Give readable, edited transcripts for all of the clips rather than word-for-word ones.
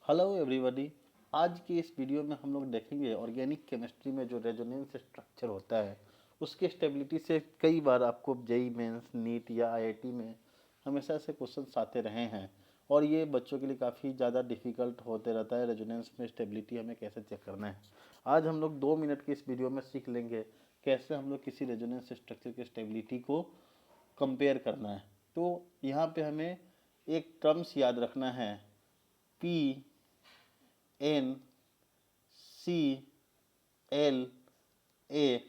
Hello everybody. आज की इस वीडियो में हम लोग देखेंगे ऑर्गेनिक केमिस्ट्री में जो रेजोनेंस स्ट्रक्चर होता है उसकी स्टेबिलिटी से कई बार आपको जेई मेंस नीट या आईआईटी में हमेशा से क्वेश्चंस आते रहे हैं और ये बच्चों के लिए काफ़ी ज़्यादा डिफ़िकल्ट होते रहता है। रेजोनेंस में स्टेबिलिटी हमें कैसे चेक करना है, आज हम लोग 2 मिनट की इस वीडियो में सीख लेंगे कैसे हम लोग किसी रेजोनेंस स्ट्रक्चर की स्टेबिलिटी को कंपेयर करना है। तो यहाँ पे हमें एक टर्म्स याद रखना है, P N C L A,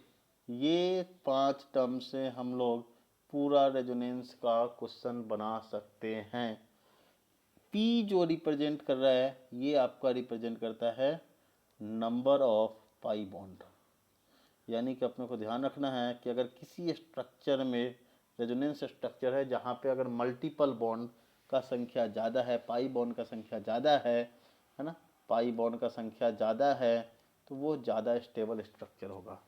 ये 5 टर्म से हम लोग पूरा रेजोनेंस का क्वेश्चन बना सकते हैं। पी जो रिप्रेजेंट कर रहा है ये आपका रिप्रेजेंट करता है नंबर ऑफ पाई बॉन्ड, यानी कि अपने को ध्यान रखना है कि अगर किसी स्ट्रक्चर में रेजोनेंस स्ट्रक्चर है जहाँ पे अगर मल्टीपल बॉन्ड का संख्या ज़्यादा है, पाई बॉन्ड का संख्या ज़्यादा है ना, पाई बॉन्ड का संख्या ज़्यादा है तो वो ज़्यादा स्टेबल स्ट्रक्चर होगा।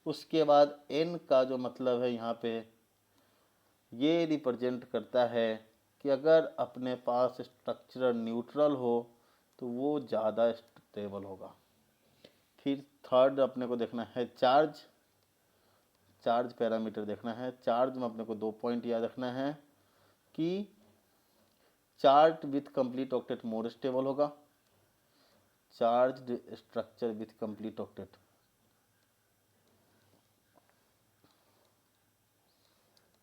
उसके बाद एन का जो मतलब है यहाँ पे ये रिप्रेजेंट करता है कि अगर अपने पास स्ट्रक्चर न्यूट्रल हो तो वो ज़्यादा स्टेबल होगा। फिर थर्ड अपने को देखना है चार्ज, चार्ज पैरामीटर देखना है। चार्ज में अपने को 2 पॉइंट याद रखना है कि charge with complete octet more stable होगा, charge structure with complete octet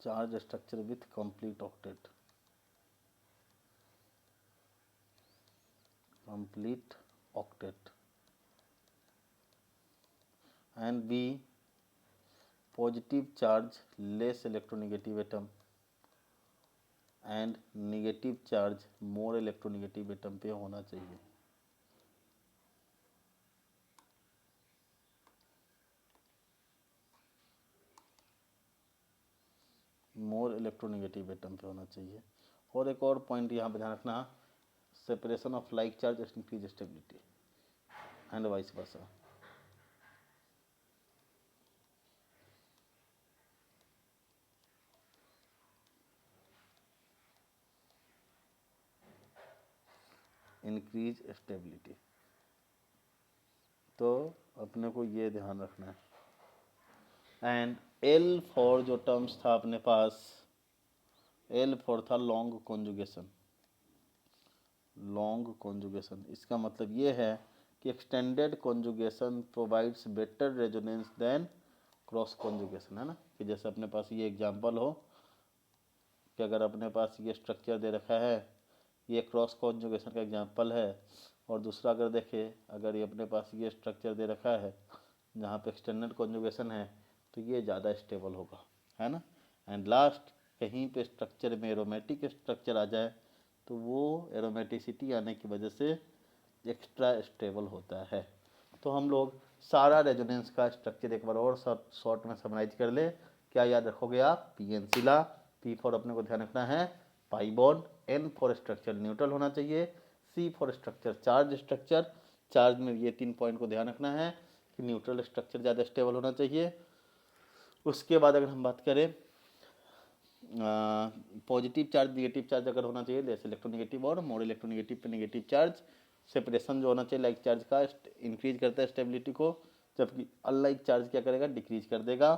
charge structure with complete octet and B positive charge less electronegative atom and negative charge more electronegative atom पे होना चाहिए। मोर इलेक्ट्रोनेगेटिव एटम पे होना चाहिए। और एक और पॉइंट यहाँ पे ध्यान रखना, separation of like charge increase stability and vice versa. Increase stability, तो अपने को ये ध्यान रखना है। एंड एल फॉर जो टर्म्स था अपने पास, एल फॉर था लॉन्ग कॉन्जुगेशन। लॉन्ग कॉन्जुगेशन इसका मतलब ये है कि extended conjugation provides better resonance than cross conjugation, है ना। कि जैसे अपने पास ये एग्जांपल हो कि अगर अपने पास ये स्ट्रक्चर दे रखा है, ये क्रॉस कॉन्जुगेशन का एग्जांपल है, और दूसरा अगर देखें, अगर ये अपने पास ये स्ट्रक्चर दे रखा है जहाँ पे एक्सटेंडेड कॉन्जुगेशन है तो ये ज़्यादा स्टेबल होगा, है ना। एंड लास्ट, कहीं पे स्ट्रक्चर में एरोमेटिक स्ट्रक्चर आ जाए तो वो एरोमेटिसिटी आने की वजह से एक्स्ट्रा स्टेबल होता है। तो हम लोग सारा रेजोनेंस का स्ट्रक्चर एक बार और शॉर्ट में समराइज कर ले। क्या याद रखोगे आप? पी एन सिला, पी फॉर अपने को ध्यान रखना है pi bond, N for structure neutral होना चाहिए, C for structure charge structure, charge में ये 3 पॉइंट को ध्यान रखना है कि न्यूट्रल स्ट्रक्चर ज़्यादा स्टेबल होना चाहिए। उसके बाद अगर हम बात करें पॉजिटिव चार्ज निगेटिव चार्ज अगर होना चाहिए, जैसे इलेक्ट्रोनेगेटिव और मोर इलेक्ट्रोनेगेटिव पे नेगेटिव चार्ज, सेपरेशन जो होना चाहिए लाइक चार्ज का इंक्रीज करता है स्टेबिलिटी को, जबकि अनलाइक चार्ज क्या करेगा? डिक्रीज कर देगा।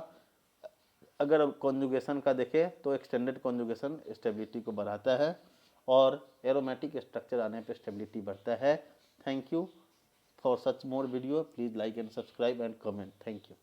अगर कॉन्जुगेशन का देखें तो एक्सटेंडेड कॉन्जुगेशन स्टेबिलिटी को बढ़ाता है और एरोमेटिक स्ट्रक्चर आने पे स्टेबिलिटी बढ़ता है। Thank you for such more video, please like and subscribe and comment. Thank you.